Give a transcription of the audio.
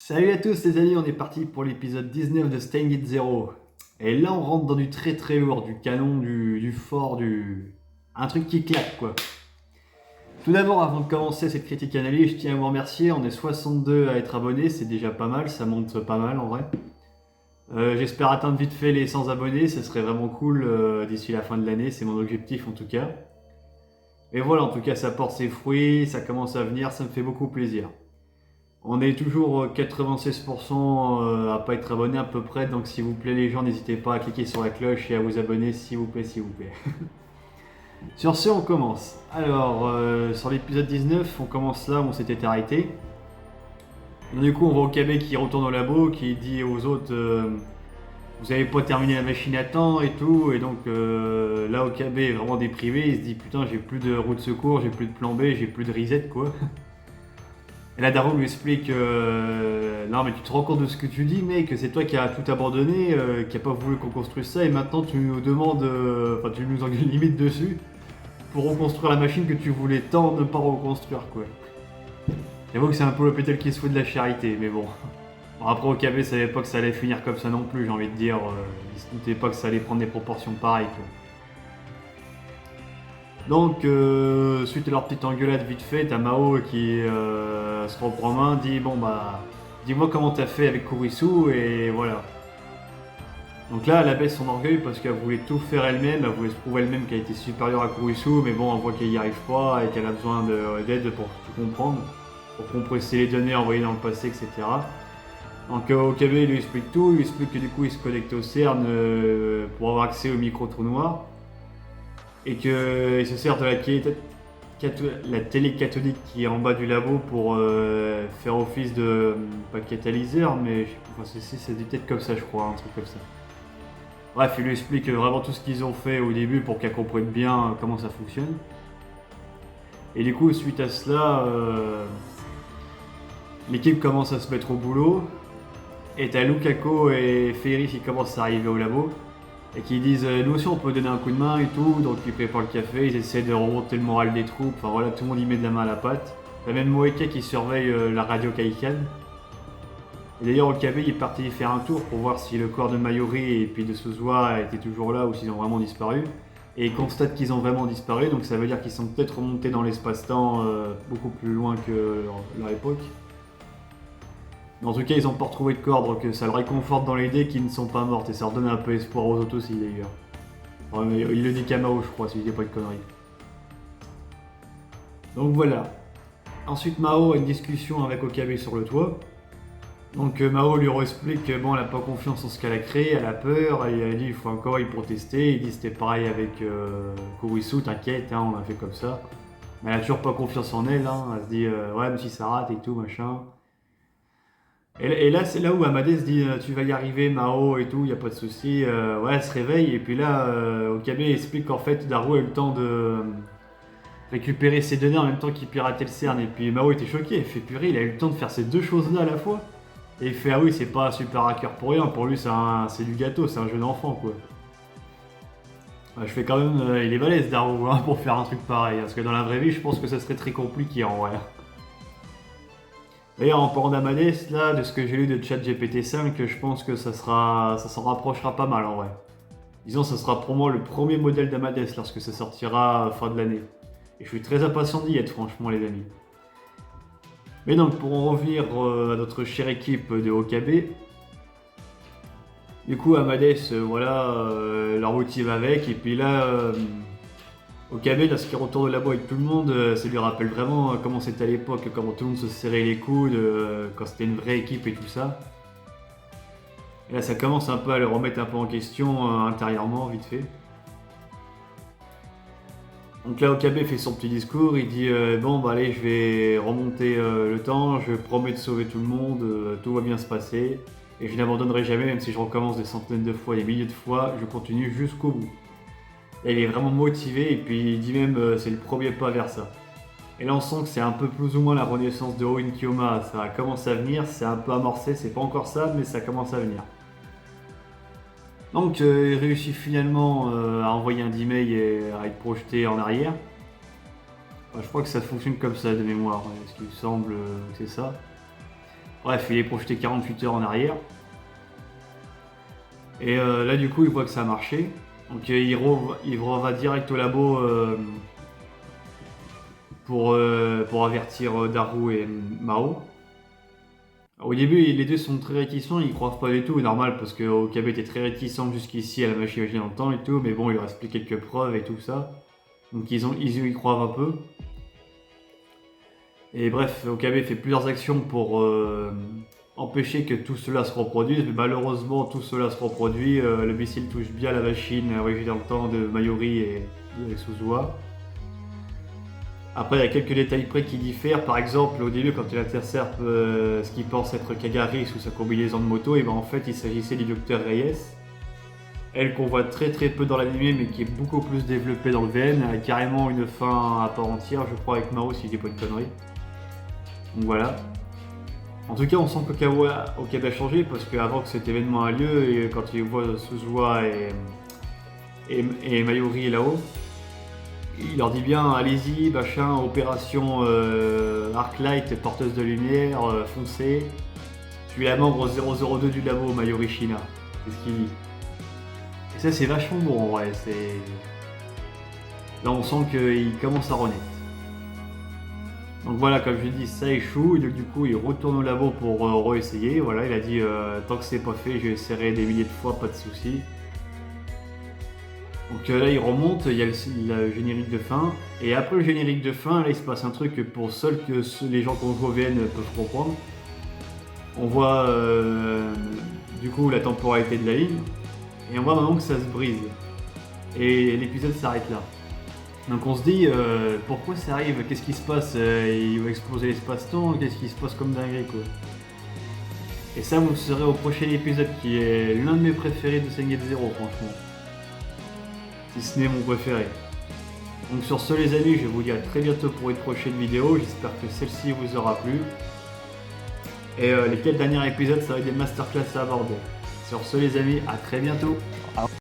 Salut à tous les amis, on est parti pour l'épisode 19 de Steins Gate Zero. Et là on rentre dans du très très lourd, du canon, du fort, un truc qui claque quoi. Tout d'abord, avant de commencer cette critique analyse, je tiens à vous remercier, on est 62 à être abonnés, c'est déjà pas mal, ça monte pas mal en vrai. J'espère atteindre vite fait les 100 abonnés, ce serait vraiment cool d'ici la fin de l'année, c'est mon objectif en tout cas. Et voilà, en tout cas ça porte ses fruits, ça commence à venir, ça me fait beaucoup plaisir. On est toujours 96% à pas être abonné à peu près, donc s'il vous plaît les gens, n'hésitez pas à cliquer sur la cloche et à vous abonner s'il vous plaît, s'il vous plaît. Sur ce, on commence. Alors, sur l'épisode 19, on commence là où on s'était arrêté. Et du coup, on voit Okabe qui retourne au labo, qui dit aux autres vous avez pas terminé la machine à temps et tout, et donc là Okabe est vraiment déprimé, il se dit putain, j'ai plus de roue de secours, j'ai plus de plan B, j'ai plus de reset quoi. Et là, Darrow lui explique non, mais tu te rends compte de ce que tu dis, mec, c'est toi qui as tout abandonné, qui a pas voulu qu'on construise ça, et maintenant tu nous demandes, enfin, tu nous engueules limite dessus pour reconstruire la machine que tu voulais tant ne pas reconstruire, quoi. J'avoue que c'est un peu l'hôpital qui se fout de la charité, mais bon. Bon, après, Okabe savait pas que ça allait finir comme ça non plus, j'ai envie de dire. Il se doutait pas que ça allait prendre des proportions pareilles, quoi. Donc, suite à leur petite engueulade vite fait, t'as Mao qui se reprend en main, dit bon bah, dis-moi comment t'as fait avec Kurisu, et voilà. Donc là, elle abaisse son orgueil parce qu'elle voulait tout faire elle-même, elle voulait se prouver elle-même qu'elle était supérieure à Kurisu, mais bon, on voit qu'elle y arrive pas et qu'elle a besoin d'aide pour tout comprendre, pour compresser les données envoyées dans le passé, etc. Donc Okabe lui explique tout, il lui explique que du coup il se connecte au CERN pour avoir accès au micro-trou noir et qu'il se sert de la télé cathodique qui est en bas du labo pour faire office de, pas catalyseur, mais je sais pas, c'est peut-être comme ça je crois, un truc comme ça. Bref, il lui explique vraiment tout ce qu'ils ont fait au début pour qu'elle comprenne bien comment ça fonctionne. Et du coup, suite à cela, l'équipe commence à se mettre au boulot. Et t'as Lukako et Ferry qui commencent à arriver au labo. Et qui disent nous aussi on peut donner un coup de main et tout, donc ils préparent le café, ils essaient de remonter le moral des troupes, enfin voilà, tout le monde y met de la main à la pâte. T'as même Moeke qui surveille la radio Kaikan. Et d'ailleurs Okabe il est parti faire un tour pour voir si le corps de Mayuri et puis de Suzuha était toujours là ou s'ils ont vraiment disparu. Et il constate qu'ils ont vraiment disparu, donc ça veut dire qu'ils sont peut-être remontés dans l'espace-temps beaucoup plus loin que leur époque. Mais en tout cas, ils n'ont pas retrouvé de corps, donc ça le réconforte dans l'idée qu'ils ne sont pas morts, et ça redonne un peu espoir aux autres aussi d'ailleurs. Enfin, il le dit Kamao, je crois, si je dis pas de conneries. Donc voilà. Ensuite, Mao a une discussion avec Okabe sur le toit. Donc Mao lui explique que bon, elle n'a pas confiance en ce qu'elle a créé, elle a peur, et elle dit il faut encore y protester. Il dit c'était pareil avec Kurisu, t'inquiète, hein, on l'a fait comme ça. Mais elle a toujours pas confiance en elle, hein. Elle se dit ouais, mais si ça rate et tout, machin. Et là, c'est là où Amade se dit tu vas y arriver, Mao et tout, y a pas de souci. Ouais, elle se réveille et puis là, Okabe explique qu'en fait, Daru a eu le temps de récupérer ses données en même temps qu'il piratait le CERN. Et puis Mao était choqué, il fait purée, il a eu le temps de faire ces deux choses-là à la fois. Et il fait ah oui, c'est pas un super hacker pour rien, pour lui c'est du gâteau, c'est un jeune enfant quoi. Ouais, je fais quand même, il est balèze Daru hein, pour faire un truc pareil, parce que dans la vraie vie, je pense que ça serait très compliqué en vrai. D'ailleurs, en parlant d'Amades, là, de ce que j'ai lu de ChatGPT 5, je pense que ça s'en rapprochera pas mal en vrai. Disons, ça sera pour moi le premier modèle d'Amades lorsque ça sortira fin de l'année. Et je suis très impatient d'y être, franchement, les amis. Mais donc, pour en revenir à notre chère équipe de Okabe, du coup, Amades, voilà, la routine va avec, et puis là, Okabe, lorsqu'il retourne au labo avec tout le monde, ça lui rappelle vraiment comment c'était à l'époque, comment tout le monde se serrait les coudes, quand c'était une vraie équipe et tout ça. Et là, ça commence un peu à le remettre un peu en question intérieurement, vite fait. Donc là, Okabe fait son petit discours, il dit bon, bah allez, je vais remonter le temps, je promets de sauver tout le monde, tout va bien se passer, et je n'abandonnerai jamais, même si je recommence des centaines de fois, des milliers de fois, je continue jusqu'au bout. Et il est vraiment motivé, et puis il dit même c'est le premier pas vers ça. Et là, on sent que c'est un peu plus ou moins la renaissance de Oin Kyoma, ça commence à venir, c'est un peu amorcé, c'est pas encore ça, mais ça commence à venir. Donc il réussit finalement à envoyer un email et à être projeté en arrière. Enfin, je crois que ça fonctionne comme ça de mémoire, ce qui me semble que c'est ça. Bref, il est projeté 48 heures en arrière. Et là du coup il voit que ça a marché. Donc il va direct au labo pour avertir Daru et Mao. Au début, les deux sont très réticents, ils croient pas du tout, normal, parce que Okabe était très réticent jusqu'ici à la machine dans le temps et tout, mais bon, il leur explique quelques preuves et tout ça. Donc ils y croient un peu. Et bref, Okabe fait plusieurs actions pour empêcher que tout cela se reproduise, mais malheureusement tout cela se reproduit. Le missile touche bien la machine voyagée dans le temps de Mayuri et Suzuha. Après, il y a quelques détails près qui diffèrent. Par exemple, au début, quand il intercepte ce qu'il pense être Kagari sous sa combinaison de moto, et ben en fait, il s'agissait du docteur Reyes. Elle qu'on voit très peu dans l'anime, mais qui est beaucoup plus développée dans le VN. Elle a carrément une fin à part entière, je crois, avec Mao, si je dis pas de conneries. Donc voilà. En tout cas, on sent qu'Okabe a changé, parce qu'avant que cet événement ait lieu, et quand il voit Suzuha et Mayuri là-haut, il leur dit bien, allez-y, machin, opération Arclight, porteuse de lumière, foncez. Je suis la membre 002 du labo, Mayuri Shina. C'est ce qu'il dit. Et ça, c'est vachement bon en vrai. Là, on sent qu'il commence à renaître. Donc voilà, comme je dis, ça échoue. Et donc, du coup, il retourne au labo pour re-essayer. Voilà, il a dit, tant que c'est pas fait, je essaierai des milliers de fois, pas de soucis. Donc là il remonte, il y a le générique de fin, et après le générique de fin, là il se passe un truc pour seuls que les gens qui ont joué au VN peuvent comprendre. On voit du coup la temporalité de la ligne, et on voit maintenant que ça se brise. Et l'épisode s'arrête là. Donc on se dit, pourquoi ça arrive? Qu'est-ce qui se passe? Il va exploser l'espace-temps? Qu'est-ce qui se passe comme dinguerie quoi? Et ça vous le saurez au prochain épisode qui est l'un de mes préférés de Steins Gate Zero franchement. Si ce n'est mon préféré. Donc sur ce les amis, je vous dis à très bientôt pour une prochaine vidéo, j'espère que celle-ci vous aura plu. Et les 4 derniers épisodes, ça va être des masterclass à aborder. Sur ce les amis, à très bientôt.